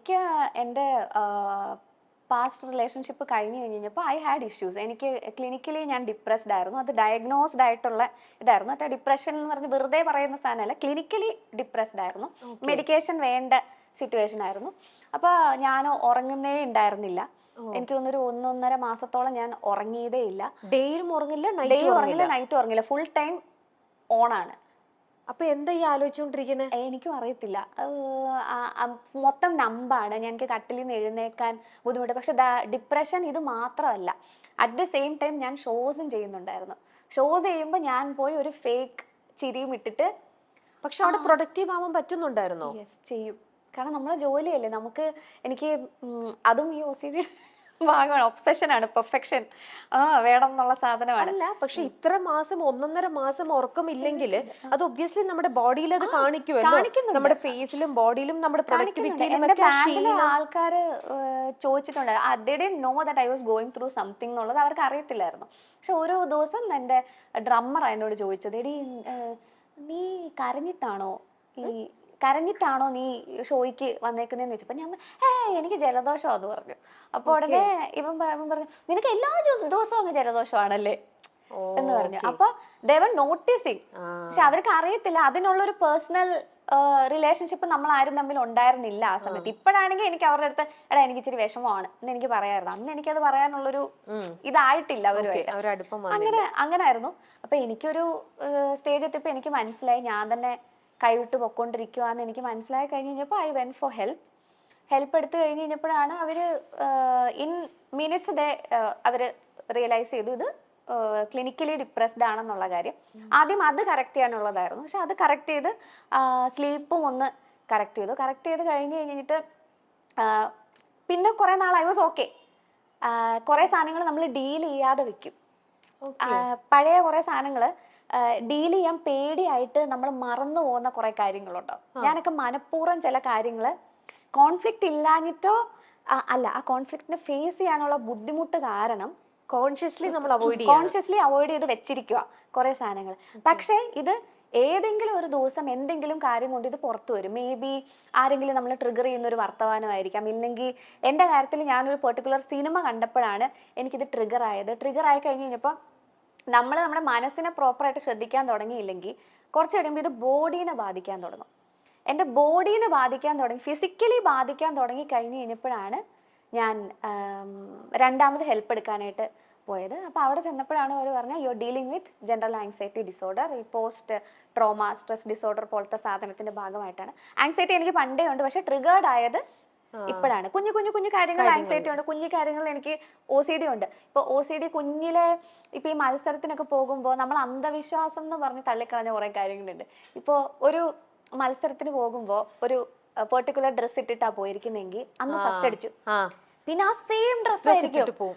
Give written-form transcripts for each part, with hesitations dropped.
എനിക്ക് എൻ്റെ past relationship കഴിഞ്ഞ് കഴിഞ്ഞപ്പോൾ ഐ ഹാഡ് ഇഷ്യൂസ്. എനിക്ക് ക്ലിനിക്കലി ഞാൻ ഡിപ്രസ്ഡ് ആയിരുന്നു. അത് ഡയഗ്നോസ്ഡ് ആയിട്ടുള്ള ഇതായിരുന്നു. മറ്റേ ഡിപ്രഷൻ എന്ന് പറഞ്ഞ് വെറുതെ പറയുന്ന സാധനമല്ല, ക്ലിനിക്കലി ഡിപ്രസ്ഡ് ആയിരുന്നു. മെഡിക്കേഷൻ വേണ്ട സിറ്റുവേഷൻ ആയിരുന്നു. അപ്പോൾ ഞാൻ ഉറങ്ങുന്നേ ഉണ്ടായിരുന്നില്ല. എനിക്ക് തോന്നുന്നൊരു 1.5 മാസത്തോളം ഞാൻ ഉറങ്ങിയതേ ഇല്ല. ഡേയിലും ഉറങ്ങില്ല, ഡേ ഉറങ്ങില്ല, നൈറ്റ് ഉറങ്ങില്ല, ഫുൾ ടൈം ഓണാണ്. അപ്പൊ എന്താ ഈ ആലോചിച്ചുകൊണ്ടിരിക്കുന്നത്? എനിക്കും അറിയത്തില്ല. മൊത്തം നമ്പാണ്. എനിക്ക് കട്ടിലിൽ നിന്ന് എഴുന്നേക്കാൻ ബുദ്ധിമുട്ട്. പക്ഷെ ഡിപ്രഷൻ ഇത് മാത്രമല്ല, അറ്റ് ദ സെയിം ടൈം ഞാൻ ഷോസും ചെയ്യുന്നുണ്ടായിരുന്നു. ഷോസ് ചെയ്യുമ്പോൾ ഞാൻ പോയി ഒരു ഫേക്ക് ചിരിയും ഇട്ടിട്ട്. പക്ഷെ അവിടെ പ്രൊഡക്റ്റീവ് ആവാൻ പറ്റുന്നുണ്ടായിരുന്നോ? യെസ്, ചെയ്യും. കാരണം നമ്മളെ ജോലിയല്ലേ. എനിക്ക് അതും ഈ OCD ഭാഗമാണ്, ഒബ്സെഷനാണ്, പെർഫെക്ഷൻ വേണം എന്നുള്ള സാധനമാണ്. അല്ല, പക്ഷെ ഇത്ര മാസം 1.5 മാസം ഉറക്കമില്ലെങ്കിൽ അത് ഒബ്വിയസ്ലി നമ്മുടെ ബോഡിയിൽ അത് കാണിക്കുമല്ലോ. നമ്മുടെ ഫേസിലും ബോഡിയിലും നമ്മുടെ പ്രൊഡക്ടിവിറ്റിയിലും ആൾക്കാര് ചോദിച്ചിട്ടുണ്ട്. they didn't know that I was going through something എന്നുള്ളത് അവർക്ക് അറിയത്തില്ലായിരുന്നു. പക്ഷെ ഓരോ ദിവസം എൻ്റെ ഡ്രമ്മർ എന്നോട് ചോദിച്ചത്, എടി നീ കരഞ്ഞിട്ടാണോ നീ ഷോയ്ക്ക് വന്നേക്കുന്നതെന്ന് ചോദിച്ചപ്പോൾ ഞാൻ എനിക്ക് ജലദോഷം അത് പറഞ്ഞു. അപ്പോൾ ഉടനെ ഇവൻ പറഞ്ഞു, നിനക്ക് എല്ലാ ദിവസവും അങ്ങ് ജലദോഷമാണല്ലേ എന്ന് പറഞ്ഞു. അപ്പൊ ദേവൻ നോട്ടീസിങ്. പക്ഷെ അവർക്ക് അറിയത്തില്ല അതിനുള്ളൊരു പേഴ്സണൽ റിലേഷൻഷിപ്പ് നമ്മൾ ആരും തമ്മിൽ ഉണ്ടായിരുന്നില്ല ആ സമയത്ത്. ഇപ്പോഴാണെങ്കിൽ എനിക്ക് അവരുടെ അടുത്ത് എടാ എനിക്ക് ഇച്ചിരി വിഷമമാണ് എന്ന് എനിക്ക് പറയാമായിരുന്നു. അന്ന് എനിക്കത് പറയാനുള്ളൊരു ഇതായിട്ടില്ല അവരുമായിട്ട്. അങ്ങനെ ആയിരുന്നു. അപ്പൊ എനിക്കൊരു സ്റ്റേജ് എത്തിയപ്പോൾ എനിക്ക് മനസ്സിലായി ഞാൻ തന്നെ കൈവിട്ട് പൊക്കോണ്ടിരിക്കുവാന്ന് എനിക്ക് മനസ്സിലായി കഴിഞ്ഞ് കഴിഞ്ഞപ്പോൾ ഐ വെന്റ് ഫോർ ഹെൽപ്പ് എടുത്തു കഴിഞ്ഞ് കഴിഞ്ഞപ്പോഴാണ് അവര് ഇൻ മിനിറ്റ്സ് അവര് റിയലൈസ് ചെയ്തു ഇത് ക്ലിനിക്കലി ഡിപ്രസ്ഡ് ആണെന്നുള്ള കാര്യം. ആദ്യം അത് കറക്റ്റ് ചെയ്യാനുള്ളതായിരുന്നു. പക്ഷെ അത് കറക്റ്റ് ചെയ്ത് സ്ലീപ്പും ഒന്ന് കറക്റ്റ് ചെയ്ത് കഴിഞ്ഞ് കഴിഞ്ഞിട്ട് പിന്നെ കുറെ നാൾ ഐ വാസ് ഓക്കെ. കുറെ സാധനങ്ങൾ നമ്മൾ ഡീൽ ചെയ്യാതെ വെക്കും. പഴയ കുറെ സാധനങ്ങൾ ഡീൽ ചെയ്യാൻ പേടിയായിട്ട് നമ്മൾ മറന്നു പോകുന്ന കുറെ കാര്യങ്ങളുണ്ടോ. ഞാനൊക്കെ മനഃപൂർവ്വം ചില കാര്യങ്ങള് കോൺഫ്ലിക്റ്റ് ഇല്ലാഞ്ഞിട്ടോ അല്ല, ആ കോൺഫ്ലിക്റ്റിനെ ഫേസ് ചെയ്യാനുള്ള ബുദ്ധിമുട്ട് കാരണം കോൺഷ്യസ്ലി അവോയ്ഡ് ചെയ്ത് വെച്ചിരിക്കുക കുറെ സാധനങ്ങൾ. പക്ഷെ ഇത് ഏതെങ്കിലും ഒരു ദിവസം എന്തെങ്കിലും കാര്യം കൊണ്ട് ഇത് പുറത്തു വരും. മേ ബി ആരെങ്കിലും നമ്മൾ ട്രിഗർ ചെയ്യുന്ന ഒരു വർത്തമാനമായിരിക്കാം. ഇല്ലെങ്കിൽ എൻ്റെ കാര്യത്തിൽ ഞാനൊരു പെർട്ടിക്കുലർ സിനിമ കണ്ടപ്പോഴാണ് എനിക്കിത് ട്രിഗർ ആയി കഴിഞ്ഞ് കഴിഞ്ഞപ്പോൾ നമ്മുടെ മനസ്സിനെ പ്രോപ്പറായിട്ട് ശ്രദ്ധിക്കാൻ തുടങ്ങിയില്ലെങ്കിൽ കുറച്ച് കഴിയുമ്പോൾ ഇത് ബോഡീനെ ബാധിക്കാൻ തുടങ്ങും. എൻ്റെ ബോഡീനെ ബാധിക്കാൻ തുടങ്ങി, ഫിസിക്കലി ബാധിക്കാൻ തുടങ്ങി കഴിഞ്ഞ് കഴിഞ്ഞപ്പോഴാണ് ഞാൻ രണ്ടാമത് ഹെൽപ്പ് എടുക്കാനായിട്ട് പോയത്. അപ്പോൾ അവിടെ ചെന്നപ്പോഴാണ് അവർ പറഞ്ഞത് you are dealing with general anxiety disorder, ഈ പോസ്റ്റ് ട്രോമ സ്ട്രെസ് ഡിസോർഡർ പോലത്തെ സാധനത്തിന്റെ ഭാഗമായിട്ടാണ്. ആങ്സൈറ്റി എനിക്ക് പണ്ടേ ഉണ്ട്, പക്ഷെ ട്രിഗേർഡ് ആയത് ഇപ്പോഴാണ്. കുഞ്ഞു കാര്യങ്ങൾ ആങ്സൈറ്റി ഉണ്ട്, കുഞ്ഞു കാര്യങ്ങൾ എനിക്ക് OCD ഉണ്ട്. ഇപ്പൊ OCD കുഞ്ഞിലെ ഇപ്പൊ ഈ മത്സരത്തിനൊക്കെ പോകുമ്പോൾ നമ്മൾ അന്ധവിശ്വാസം എന്ന് പറഞ്ഞ് തള്ളിക്കളഞ്ഞ കുറെ കാര്യങ്ങളുണ്ട്. ഇപ്പൊ ഒരു മത്സരത്തിന് പോകുമ്പോൾ ഒരു പെർട്ടിക്കുലർ ഡ്രസ് ഇട്ടിട്ടാ പോയിരിക്കുന്നെങ്കിൽ അന്ന് ഫസ്റ്റ് അടിച്ചു, പിന്നെ ആ സെയിം ഡ്രസ് ആയിരിക്കും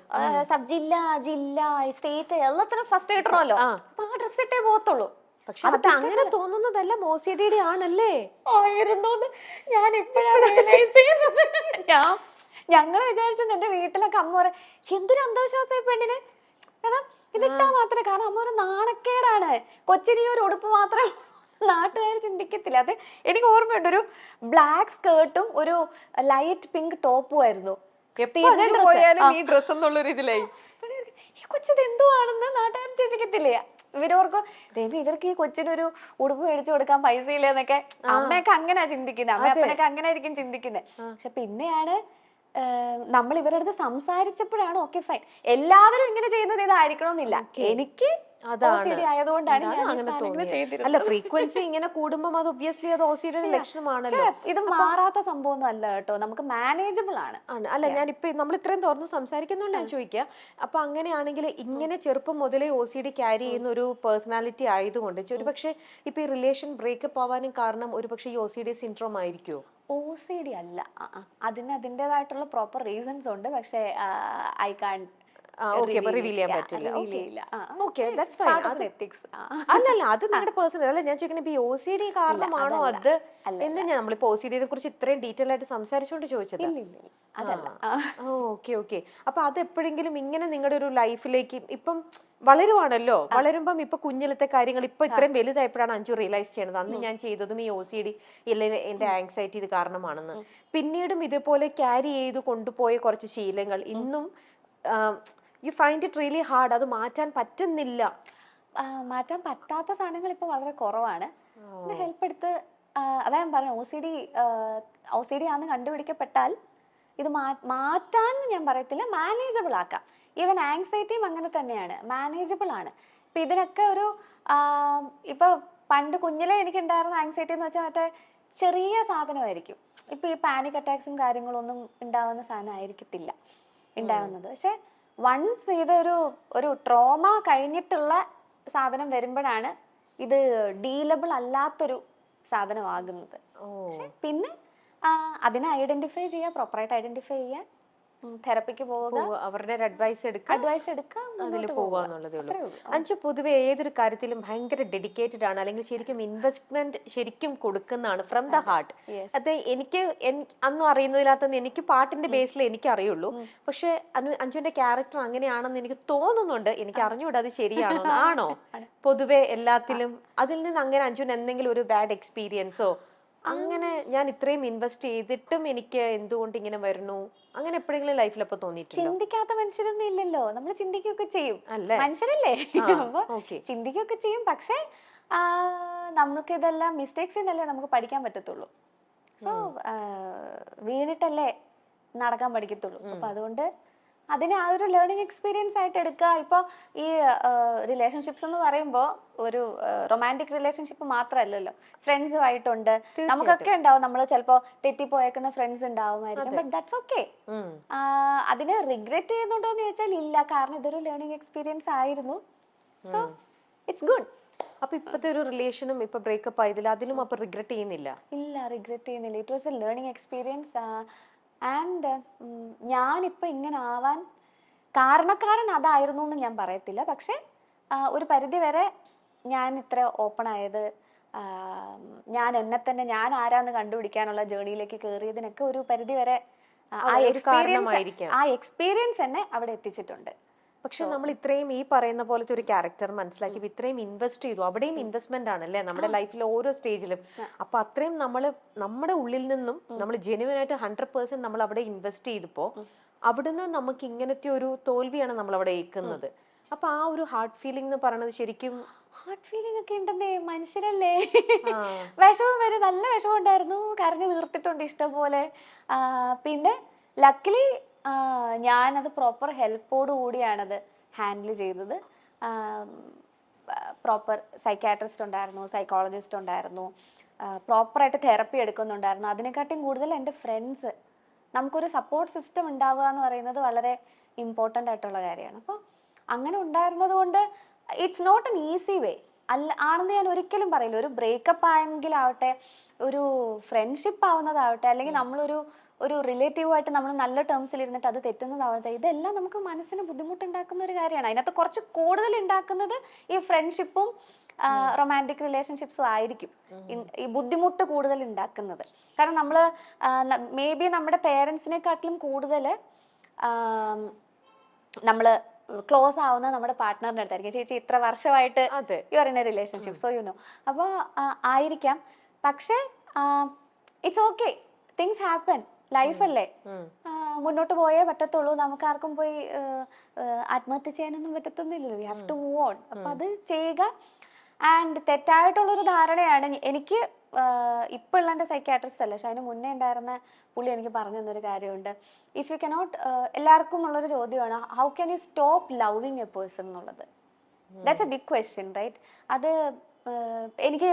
സബ് ജില്ല സ്റ്റേറ്റ് എല്ലാത്തിനും ഫസ്റ്റ് കിട്ടണമല്ലോ. അപ്പൊ ആ ഡ്രസ് ഇട്ടേ പോകത്തുള്ളൂ. പക്ഷെ അത് അങ്ങനെ തോന്നുന്നതല്ല, OCD ആണല്ലേ ആയിരുന്നോന്ന് ഞാൻ ഇപ്പോഴാണ് റിയലൈസ് ചെയ്യുന്നത്. ഞങ്ങള് വിചാരിച്ചത് എന്റെ വീട്ടിലൊക്കെ അമ്മ പറയും എന്തൊരു അന്ധവിശ്വാസം പെണ്ണിന്, കാരണം ഇതിട്ടാ മാത്രമേ, കാരണം അമ്മ ഒരു നാണക്കേടാണ്, കൊച്ചിന് ഒരു ഉടുപ്പ് മാത്രമേ നാട്ടുകാർ ചിന്തിക്കത്തില്ല. അത് എനിക്ക് ഓർമ്മയുണ്ട്, ഒരു ബ്ലാക്ക് സ്കേർട്ടും ഒരു ലൈറ്റ് പിങ്ക് ടോപ്പും ആയിരുന്നു. ഈ കൊച്ചത് എന്തുവാണെന്ന് നാട്ടുകാർ ചിന്തിക്കത്തില്ലേ. ഇവരോർക്കും ദൈവം ഇവർക്ക് ഈ കൊച്ചിനൊരു ഉടുപ്പ് മേടിച്ചു കൊടുക്കാൻ പൈസ ഇല്ലെന്നൊക്കെ. അമ്മയൊക്കെ അങ്ങനെയാ ചിന്തിക്കുന്നത്, അമ്മയപ്പനൊക്കെ അങ്ങനെ ആയിരിക്കും ചിന്തിക്കുന്നത്. പക്ഷെ പിന്നെയാണ് നമ്മൾ ഇവരുടെ അടുത്ത് സംസാരിച്ചപ്പോഴാണ് ഓക്കെ ഫൈൻ, എല്ലാവരും ഇങ്ങനെ ചെയ്യുന്നത് ഇതായിരിക്കണമെന്നില്ല, എനിക്ക് ആയതുകൊണ്ടാണ് അല്ല ഫ്രീക്വൻസി ഇങ്ങനെ കൂടുമ്പോൾ അത് ഒബ്വിയസ്ലി അത് OCD ലക്ഷണമാണല്ലോ. ഇത് മാറാത്ത സംഭവം അല്ല കേട്ടോ, നമുക്ക് മാനേജബിൾ ആണ്. അല്ല ഞാനിപ്പോ നമ്മൾ ഇത്രയും തുറന്ന് സംസാരിക്കുന്നോണ്ട് ഞാൻ ചോദിക്കുക, അപ്പൊ അങ്ങനെയാണെങ്കിൽ ഇങ്ങനെ ചെറുപ്പം മുതലേ OCD ക്യാരി ചെയ്യുന്ന ഒരു പേഴ്സണാലിറ്റി ആയതുകൊണ്ട് ഒരുപക്ഷെ ഇപ്പൊ ഈ റിലേഷൻ ബ്രേക്കപ്പ് ആവാനും കാരണം ഒരുപക്ഷെ ഈ OCD സിൻഡ്രോം ആയിരിക്കുമോ? OCD അല്ല, അതിന് അതിൻ്റെതായിട്ടുള്ള പ്രോപ്പർ റീസൺസ് ഉണ്ട്. പക്ഷേ ഐ കാൺ ഓക്കെ, അപ്പൊ റിവീൽ ചെയ്യാൻ പറ്റില്ല. Okay, that's fine. അത് എത്തിക്സ്. അല്ലല്ല, അത് നിങ്ങളുടെ പേഴ്സണൽ അല്ല. ഞാൻ ചോദിക്കുന്നത് ഇപ്പൊ OCD കാരണമാണോ അത് എന്ന്. ഞാൻ നമ്മളിപ്പോ OCD-നെ കുറിച്ച് ഇത്രയും ഡീറ്റെയിൽ ആയിട്ട് സംസാരിച്ചുകൊണ്ട് ചോദിച്ചത്. അതല്ല. Okay okay. അപ്പൊ അത് എപ്പോഴെങ്കിലും ഇങ്ങനെ നിങ്ങളുടെ ഒരു ലൈഫിലേക്ക് ഇപ്പം വളരുവാണല്ലോ, വളരുമ്പം ഇപ്പൊ കുഞ്ഞിലത്തെ കാര്യങ്ങൾ ഇപ്പൊ ഇത്രയും വലുതായപ്പോഴാണ് അഞ്ജു റിയലൈസ് ചെയ്യണത് അന്ന് ഞാൻ ചെയ്തതും ഈ OCD ഇല്ലെങ്കിൽ എന്റെ ആങ്സൈറ്റി ഇത് കാരണമാണെന്ന്. പിന്നീടും ഇതുപോലെ ക്യാരി ചെയ്ത് കൊണ്ടുപോയ കുറച്ച് ശീലങ്ങൾ ഇന്നും you find it really hard, അത് മാറ്റാൻ പറ്റുന്നില്ല. മാറ്റാൻ പറ്റാത്ത സാധനങ്ങൾ ഇപ്പൊ വളരെ കുറവാണ്. ഹെൽപ്പ് എടുത്ത് അതാ ഞാൻ പറയാം, OCD ആണെന്ന് കണ്ടുപിടിക്കപ്പെട്ടാൽ ഇത് മാറ്റാൻ ഞാൻ പറയത്തില്ല, മാനേജബിൾ ആക്കാം. ഈവൻ ആങ്സൈറ്റിയും അങ്ങനെ തന്നെയാണ്, മാനേജബിൾ ആണ്. ഇപ്പൊ ഇതിനൊക്കെ ഒരു ഇപ്പൊ പണ്ട് കുഞ്ഞിലെ എനിക്ക് ഉണ്ടായിരുന്ന ആങ്സൈറ്റി എന്ന് വെച്ചാൽ മറ്റേ ചെറിയ സാധനമായിരിക്കും. ഇപ്പൊ ഈ പാനിക് അറ്റാക്സും കാര്യങ്ങളൊന്നും ഉണ്ടാവുന്ന സാധനം ആയിരിക്കത്തില്ല ഉണ്ടാവുന്നത്. പക്ഷെ വൺസ് ഒരു ട്രോമ കഴിഞ്ഞിട്ടുള്ള സാധനം വരുമ്പോഴാണ് ഇത് ഡീലബിൾ അല്ലാത്തൊരു സാധനമാകുന്നത്. പക്ഷെ പിന്നെ അതിനെ ഐഡന്റിഫൈ ചെയ്യുക, പ്രോപ്പറായിട്ട് ഐഡന്റിഫൈ ചെയ്യാൻ തെറപ്പിക്ക് പോവുക, അവരുടെ അഡ്വൈസ് എടുക്കുക, അതിൽ പോവാന്നുള്ളതേ ഉള്ളൂ. അഞ്ജു പൊതുവെ ഏതൊരു കാര്യത്തിലും ഭയങ്കര ഡെഡിക്കേറ്റഡ് ആണ്, അല്ലെങ്കിൽ ശരിക്കും ഇൻവെസ്റ്റ്മെന്റ് ശരിക്കും കൊടുക്കുന്നതാണ് ഫ്രം ദ ഹാർട്ട്. അത് എനിക്ക് അന്നും അറിയുന്നതിനകത്ത് എനിക്ക് പാട്ടിന്റെ ബേസിൽ എനിക്ക് അറിയുള്ളൂ. പക്ഷെ അഞ്ജുവിന്റെ ക്യാരക്ടർ അങ്ങനെയാണെന്ന് എനിക്ക് തോന്നുന്നുണ്ട്. എനിക്ക് അറിഞ്ഞുകൂടാ അത് ശരിയാണോ. ആണോ പൊതുവെ എല്ലാത്തിലും അതിൽ നിന്ന് അങ്ങനെ അഞ്ജുവിന് എന്തെങ്കിലും ഒരു ബാഡ് എക്സ്പീരിയൻസോ, അങ്ങനെ ഞാൻ ഇത്രയും ഇൻവെസ്റ്റ് ചെയ്തിട്ടും എനിക്ക് എന്തുകൊണ്ട് ഇങ്ങനെ വരുന്നു, അങ്ങനെ എപ്പോഴെങ്കിലും ലൈഫിൽ അപ്പൊ തോന്നിയിട്ടില്ല? ചിന്തിക്കാത്ത മനുഷ്യരൊന്നും ഇല്ലല്ലോ, നമ്മൾ ചിന്തിക്കുകയൊക്കെ ചെയ്യും, മനുഷ്യരല്ലേ, അപ്പൊ ചിന്തിക്കുകയൊക്കെ ചെയ്യും. പക്ഷെ നമുക്ക് ഇതെല്ലാം മിസ്റ്റേക്സിൽ നിന്നല്ലേ നമുക്ക് പഠിക്കാൻ പറ്റത്തുള്ളൂ. സോ വീണിട്ടല്ലേ നടക്കാൻ പഠിക്കത്തുള്ളൂ. അപ്പൊ അതുകൊണ്ട് അതിനെ ആ ഒരു ലേണിംഗ് എക്സ്പീരിയൻസ് ആയിട്ട് എടുക്കുക. ഇപ്പൊ ഈ റിലേഷൻഷിപ്സ് എന്ന് പറയുമ്പോൾ ഒരു റൊമാൻറ്റിക് റിലേഷൻഷിപ്പ് മാത്രമല്ലല്ലോ, ഫ്രണ്ട്സുമായിട്ടുണ്ട്, നമുക്കൊക്കെ ഉണ്ടാവും. നമ്മൾ ചിലപ്പോ തെറ്റിപ്പോയേക്കുന്ന ഫ്രണ്ട്സ് ഉണ്ടാവുമായിരിക്കും. But that's okay. അതിനെ റിഗ്രറ്റ് ചെയ്യുന്നുണ്ടോ എന്ന് ചോദിച്ചാൽ ഇല്ല, കാരണം ഇതൊരു ലേണിംഗ് എക്സ്പീരിയൻസ് ആയിരുന്നു. So it's good. അപ്പൊ ഇപ്പത്തെ ഒരു റിലേഷനും ഇപ്പൊ ബ്രേക്കപ്പ് ആയതിൽ അതിലും അപ്പൊ റിഗ്രറ്റ് ചെയ്യുന്നില്ല? ഇല്ല, റിഗ്രറ്റ് ചെയ്യുന്നില്ല. It was A learning experience. And ഞാനിപ്പോൾ ഇങ്ങനെ ആവാൻ കാരണക്കാരൻ അതായിരുന്നു എന്ന് ഞാൻ പറയത്തില്ല. പക്ഷെ ഒരു പരിധി വരെ ഞാൻ ഇത്ര ഓപ്പൺ ആയത്, ഞാൻ എന്നെ തന്നെ ഞാൻ ആരാന്ന് കണ്ടുപിടിക്കാനുള്ള ജേണിയിലേക്ക് കയറിയതിനൊക്കെ ഒരു പരിധി വരെ ആ എക്സ്പീരിയൻസ് എന്നെ അവിടെ എത്തിച്ചിട്ടുണ്ട്. പക്ഷെ നമ്മൾ ഇത്രയും ഈ പറയുന്ന പോലത്തെ ഒരു ക്യാരക്ടർ മനസ്സിലാക്കി ഇത്രയും ഇൻവെസ്റ്റ് ചെയ്തു, അവിടെയും ഇൻവെസ്റ്റ്മെന്റ് ആണല്ലേ നമ്മുടെ ലൈഫിൽ ഓരോ സ്റ്റേജിലും. അപ്പൊ അത്രയും നമ്മുടെ ഉള്ളിൽ നിന്നും നമ്മൾ ജെന്യുവൻ ആയിട്ട് 100% നമ്മൾ അവിടെ ഇൻവെസ്റ്റ് ചെയ്തപ്പോ അവിടുന്ന് നമുക്ക് ഇങ്ങനത്തെ ഒരു തോൽവിയാണ് നമ്മൾ അവിടെ ഏൽക്കുന്നത്. അപ്പൊ ആ ഒരു ഹാർട്ട് ഫീലിംഗ് എന്ന് പറയുന്നത് ശരിക്കും ഹാർട്ട് ഫീലിംഗ് ഒക്കെ ഉണ്ടെന്നേ, മനുഷ്യരല്ലേ. വിഷമം വരും, നല്ല വിഷമം ഉണ്ടായിരുന്നു, കരഞ്ഞു തീർത്തിട്ടുണ്ട് ഇഷ്ടം പോലെ. പിന്നെ ലക്കിലി ഞാനത് പ്രോപ്പർ ഹെൽപ്പോട് കൂടിയാണത് ഹാൻഡിൽ ചെയ്തത്. പ്രോപ്പർ സൈക്യാട്രിസ്റ്റ് ഉണ്ടായിരുന്നു, സൈക്കോളജിസ്റ്റ് ഉണ്ടായിരുന്നു, പ്രോപ്പറായിട്ട് തെറപ്പി എടുക്കുന്നുണ്ടായിരുന്നു. അതിനെക്കാട്ടിയും കൂടുതൽ എൻ്റെ ഫ്രണ്ട്സ്, നമുക്കൊരു സപ്പോർട്ട് സിസ്റ്റം ഉണ്ടാവുക എന്ന് പറയുന്നത് വളരെ ഇമ്പോർട്ടൻ്റ് ആയിട്ടുള്ള കാര്യമാണ്. അപ്പോൾ അങ്ങനെ ഉണ്ടായിരുന്നത് കൊണ്ട് it's not an easy way ആണെന്ന് ഞാൻ ഒരിക്കലും പറയില്ല. ഒരു ബ്രേക്കപ്പ് ആയെങ്കിലാവട്ടെ, ഒരു ഫ്രണ്ട്ഷിപ്പ് ആവുന്നതാവട്ടെ, അല്ലെങ്കിൽ നമ്മളൊരു റിലേറ്റീവായിട്ട് നമ്മൾ നല്ല ടേംസിൽ ഇരുന്നിട്ട് അത് തെറ്റുന്നതാവട്ടെ, ഇതെല്ലാം നമുക്ക് മനസ്സിന് ബുദ്ധിമുട്ടുണ്ടാക്കുന്ന ഒരു കാര്യമാണ്. അതിനകത്ത് കുറച്ച് കൂടുതൽ ഉണ്ടാക്കുന്നത് ഈ ഫ്രണ്ട്ഷിപ്പും റൊമാൻറ്റിക് റിലേഷൻഷിപ്സും ആയിരിക്കും ഈ ബുദ്ധിമുട്ട് കൂടുതൽ ഉണ്ടാക്കുന്നത്. കാരണം നമ്മൾ മേ ബി നമ്മുടെ പേരൻസിനെക്കാട്ടിലും കൂടുതൽ നമ്മൾ ക്ലോസ് ആവുന്ന നമ്മുടെ പാർട്ട്ണറിന്റെ അടുത്തായിരിക്കും. ചേച്ചി ഇത്ര വർഷമായിട്ട് you are in a relationship, so you know. അപ്പോൾ ആയിരിക്കാം. പക്ഷെ ഇറ്റ്സ് ഓക്കെ, തിങ്സ് ഹാപ്പൻ, ലൈഫല്ലേ, മുന്നോട്ട് പോയേ പറ്റത്തുള്ളൂ. നമുക്ക് ആർക്കും പോയി ആത്മഹത്യ ചെയ്യാനൊന്നും പറ്റത്തൊന്നുമില്ലല്ലോ. You have to move on. അപ്പൊ അത് ചെയ്യുക. ആൻഡ് തെറ്റായിട്ടുള്ളൊരു ധാരണയാണ് എനിക്ക് ഇപ്പോൾ ഉള്ള എൻ്റെ സൈക്യാട്രിസ്റ്റ് അല്ല, പക്ഷെ അതിന് മുന്നേ ഉണ്ടായിരുന്ന പുള്ളി എനിക്ക് പറഞ്ഞു തന്നൊരു കാര്യമുണ്ട്. ഇഫ് യു കനോട്ട്, എല്ലാവർക്കും ഉള്ളൊരു ചോദ്യമാണ്, how can you stop loving a person എന്നുള്ളത്. That's a big question, right? അത് എനിക്ക്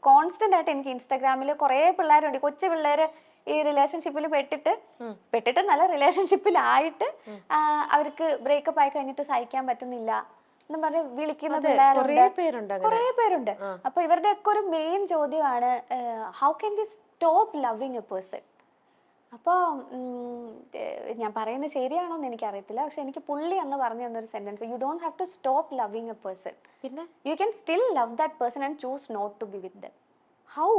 കോൺസ്റ്റന്റ് ആയിട്ട് എനിക്ക് ഇൻസ്റ്റാഗ്രാമിൽ കുറേ പിള്ളേരുണ്ട്, കൊച്ചു പിള്ളേര് ഈ റിലേഷൻഷിപ്പിൽ പെട്ടിട്ട് നല്ല റിലേഷൻഷിപ്പിലായിട്ട് അവർക്ക് ബ്രേക്കപ്പ് ആയി കഴിഞ്ഞിട്ട് സഹിക്കാൻ പറ്റുന്നില്ല എന്ന് പറഞ്ഞ് വിളിക്കുന്ന കുറേ പേരുണ്ട്. അപ്പൊ ഇവരുടെ ഒക്കെ ഒരു മെയിൻ ചോദ്യമാണ്, how can we stop loving a person? അപ്പോൾ ഞാൻ പറയുന്നത് ശരിയാണോന്ന് എനിക്കറിയത്തില്ല. പക്ഷെ എനിക്ക് പുള്ളി അന്ന് പറഞ്ഞു തന്നൊരു sentence, you don't have to stop loving a person, പിന്നെ you can still love that person and choose not to be with them. How?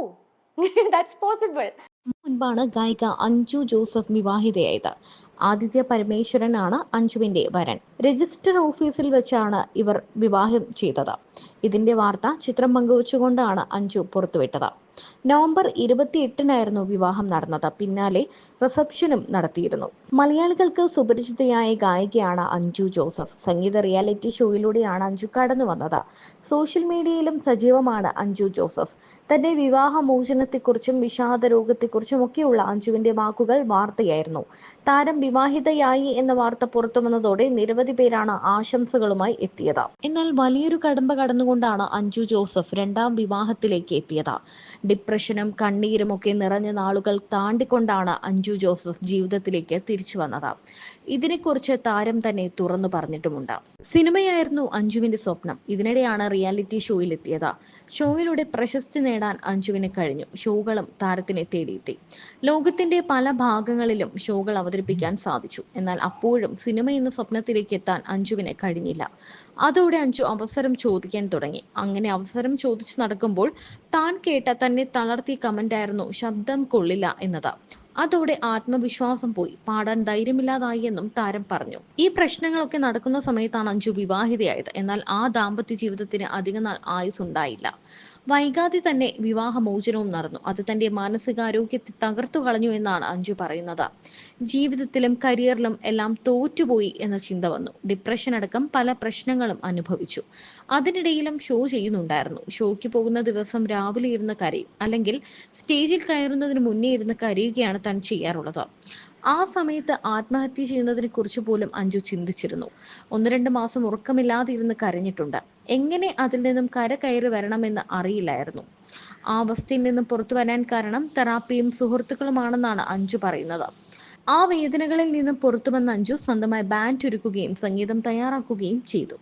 That's possible. മുൻപാണ് ഗായിക അഞ്ജു ജോസഫ് വിവാഹിതയായത്. ആദിത്യ പരമേശ്വരനാണ് അഞ്ജുവിന്റെ വരൻ. രജിസ്റ്റർ ഓഫീസിൽ വെച്ചാണ് ഇവർ വിവാഹം ചെയ്തത്. ഇതിന്റെ വാർത്ത ചിത്രം പങ്കുവച്ചുകൊണ്ടാണ് അഞ്ജു പുറത്തുവിട്ടത്. നവംബർ 28-നായിരുന്നു വിവാഹം നടന്നത്. പിന്നാലെ റിസപ്ഷനും നടത്തിയിരുന്നു. മലയാളികൾക്ക് സുപരിചിതയായ ഗായികയാണ് അഞ്ജു ജോസഫ്. സംഗീത റിയാലിറ്റി ഷോയിലൂടെയാണ് അഞ്ജു കടന്നു വന്നത്. സോഷ്യൽ മീഡിയയിലും സജീവമാണ് അഞ്ജു ജോസഫ്. തന്റെ വിവാഹമോചനത്തെക്കുറിച്ചും വിഷാദ രോഗത്തെക്കുറിച്ചും ഒക്കെയുള്ള അഞ്ജുവിന്റെ വാക്കുകൾ വാർത്തയായിരുന്നു. താരം വിവാഹിതയായി എന്ന വാർത്ത പുറത്തു വന്നതോടെ നിരവധി പേരാണ് ആശംസകളുമായി എത്തിയത്. എന്നാൽ വലിയൊരു കടമ്പ കടന്നുകൊണ്ടാണ് അഞ്ജു ജോസഫ് രണ്ടാം വിവാഹത്തിലേക്ക് എത്തിയത്. ഡിപ്രഷനും കണ്ണീരും ഒക്കെ നിറഞ്ഞ നാളുകൾ താണ്ടിക്കൊണ്ടാണ് അഞ്ജു ജോസഫ് ജീവിതത്തിലേക്ക് തിരിച്ചു വന്നത്. ഇതിനെക്കുറിച്ച് താരം തന്നെ തുറന്നു പറഞ്ഞിട്ടുമുണ്ട്. സിനിമയായിരുന്നു അഞ്ജുവിന്റെ സ്വപ്നം. ഇതിനിടെയാണ് റിയാലിറ്റി ഷോയിലെത്തിയത്. ഷോയിലൂടെ പ്രശസ്തി നേടാൻ അഞ്ജുവിന് കഴിഞ്ഞു. ഷോകളും താരത്തിനെ തേടിയെത്തി. ലോകത്തിന്റെ പല ഭാഗങ്ങളിലും ഷോകൾ അവതരിപ്പിക്കാൻ സാധിച്ചു. എന്നാൽ അപ്പോഴും സിനിമ എന്ന സ്വപ്നത്തിലേക്ക് എത്താൻ അഞ്ജുവിന് കഴിഞ്ഞില്ല. അതോടെ അഞ്ജു അവസരം ചോദിക്കാൻ തുടങ്ങി. അങ്ങനെ അവസരം ചോദിച്ചു നടക്കുമ്പോൾ താൻ കേട്ട തന്നെ തളർത്തിയ കമന്റായിരുന്നു ശബ്ദം കൊള്ളില്ല എന്നത്. അതോടെ ആത്മവിശ്വാസം പോയി, പാടാൻ ധൈര്യമില്ലാതായി എന്നും താരം പറഞ്ഞു. ഈ പ്രശ്നങ്ങളൊക്കെ നടക്കുന്ന സമയത്താണ് അഞ്ജു വിവാഹിതയായത്. എന്നാൽ ആ ദാമ്പത്യ ജീവിതത്തിന് അധികനാൾ ആയുസ്സുണ്ടായില്ല. വൈകാതെ തന്നെ വിവാഹമോചനവും നടന്നു. അത് തന്റെ മാനസികാരോഗ്യത്തെ തകർത്തു കളഞ്ഞു എന്നാണ് അഞ്ജു പറയുന്നത്. ജീവിതത്തിലും കരിയറിലും എല്ലാം തോറ്റുപോയി എന്ന ചിന്ത വന്നു. ഡിപ്രഷൻ അടക്കം പല പ്രശ്നങ്ങളും അനുഭവിച്ചു. അതിനിടയിലും ഷോ ചെയ്യുന്നുണ്ടായിരുന്നു. ഷോയ്ക്ക് പോകുന്ന ദിവസം രാവിലെ ഇരുന്ന് കരയും, അല്ലെങ്കിൽ സ്റ്റേജിൽ കയറുന്നതിന് മുന്നേ ഇരുന്ന് കരയുകയാണ് താൻ ചെയ്യാറുള്ളത്. ആ സമയത്ത് ആത്മഹത്യ ചെയ്യുന്നതിനെ കുറിച്ച് പോലും അഞ്ജു ചിന്തിച്ചിരുന്നു. 1-2 മാസം ഉറക്കമില്ലാതെ ഇരുന്ന് കരഞ്ഞിട്ടുണ്ട്. എങ്ങനെ അതിൽ നിന്നും കയറി വരണമെന്ന് അറിയില്ലായിരുന്നു. ആ അവസ്ഥയിൽ നിന്നും പുറത്തു വരാൻ കാരണം തെറാപ്പിയും സുഹൃത്തുക്കളുമാണെന്നാണ് അഞ്ജു പറയുന്നത്. ആ വേദനകളിൽ നിന്നും പുറത്തു വന്ന അഞ്ജു സ്വന്തമായി ബാൻഡ് ഒരുക്കുകയും സംഗീതം തയ്യാറാക്കുകയും ചെയ്തു.